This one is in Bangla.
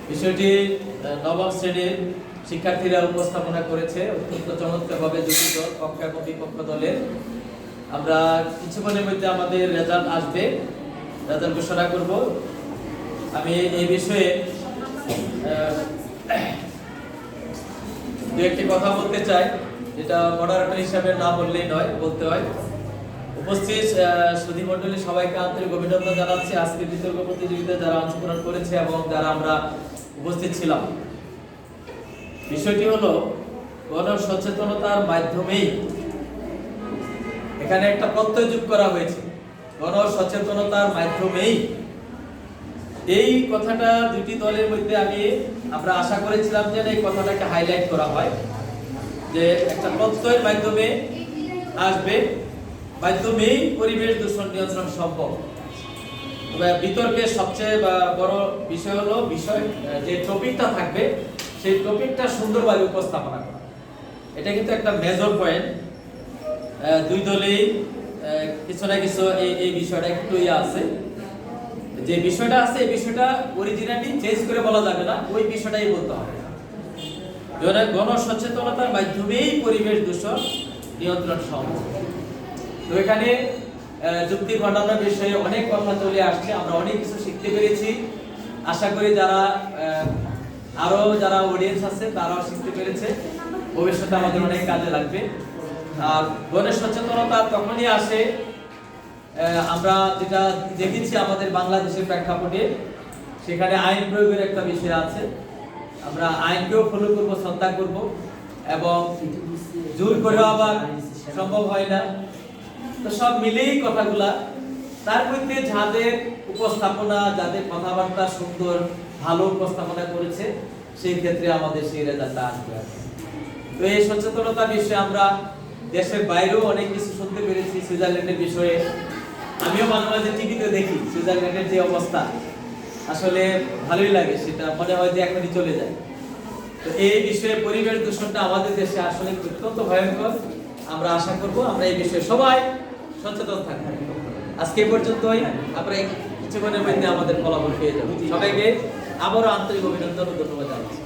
বিষয়টি নবম শ্রেণীর শিক্ষার্থীরা উপস্থাপনা করেছে অত্যন্ত চমৎকারভাবে দুটি দল পক্ষ এবং বিপক্ষ দলের। আমরা কিছুক্ষণের মধ্যে আমাদের রেজাল্ট আসবে, রেজাল্ট ঘোষণা করব। আমি এই বিষয়ে দু একটি কথা বলতে চাই, যেটা মডারেটর হিসাবে না বললেই নয়, বলতে হয়। উপস্থিত সুধী মণ্ডলী সবাইকে আন্তরিক অভিনন্দন জানাচ্ছি আজকে বিতর্ক প্রতিযোগিতায় যারা অংশগ্রহণ করেছে এবং যারা আমরা উপস্থিত ছিলাম। বিষয়টি হলো গণ সচেতনতার মাধ্যমেই এখানে একটা প্রত্যয় যোগ করা হয়েছে। গণ সচেতনতার মাধ্যমেই এই কথাটা দুটি দলের মধ্যে আমরা আশা করেছিলাম যে এই কথাটাকে হাইলাইট করা হয়, যে একটা প্রত্যয়ের মাধ্যমে আসবে, মাধ্যমেই পরিবেশ দূষণ নিয়ন্ত্রণ সম্ভব। বিতর্কের সবচেয়ে বড় বিষয় হলো যে টপিকটা থাকবে সেই টপিকটা সুন্দরভাবে উপস্থাপনা করা। এটা কিন্তু একটা মেজর পয়েন্ট। দুই দলেই কিছু না কিছু এই বিষয়টা একটু আছে, যে বিষয়টা আছে এই বিষয়টা অরিজিনালি চেঞ্জ করে বলা যাবে না, ওই বিষয়টাই বলতে হবে। গণ সচেতনতার মাধ্যমেই পরিবেশ দূষণ নিয়ন্ত্রণ সম্ভব। তো এখানে যুক্তি ঘটানোর বিষয়ে অনেক কথা চলে আসছে, আমরা অনেক কিছু শিখতে পেরেছি। আশা করি যারা অডিয়েন্স আছে তারাও শিখতে পেরেছে, ভবিষ্যতে আমাদের অনেক কাজে লাগবে। আর গণ সচেতনতা তখনই আসে, আমরা যেটা দেখেছি আমাদের বাংলাদেশের প্রেক্ষাপটে, সেখানে আইন প্রয়োগের একটা বিষয় আছে। আমরা আইনকেও ফলো করব, শ্রদ্ধা করব, এবং জোর করে আবার সম্ভব হয় না। তো সব মিলেই কথাগুলা, তার মধ্যে যাদের উপস্থাপনা, যাদের কথাবার্তা সুন্দর ভালো উপস্থাপনা করেছে, সেই ক্ষেত্রে আমাদের সেই রেজাল্টটা আসবে। তো এই সচেতনতা বিষয়ে আমরা দেশের বাইরেও অনেক কিছু শুনতে পেরেছি। সুইজারল্যান্ডের বিষয়ে আমিও মাঝে মাঝে টিভিতে দেখি সুইজারল্যান্ডের যে অবস্থা, আসলে ভালোই লাগে, সেটা মনে হয় যে এখনই চলে যায়। তো এই বিষয়ে পরিবেশ দূষণটা আমাদের দেশে আসলে অত্যন্ত ভয়ঙ্কর। আমরা আশা করব আমরা এই বিষয়ে সবাই সচেতন থাকবো। আজকে পর্যন্তই, আমরা কিছুক্ষণের মধ্যে আমাদের ফলাফল পেয়ে যাবো। সবাইকে আবারও আন্তরিক অভিনন্দন ও ধন্যবাদ জানাচ্ছি।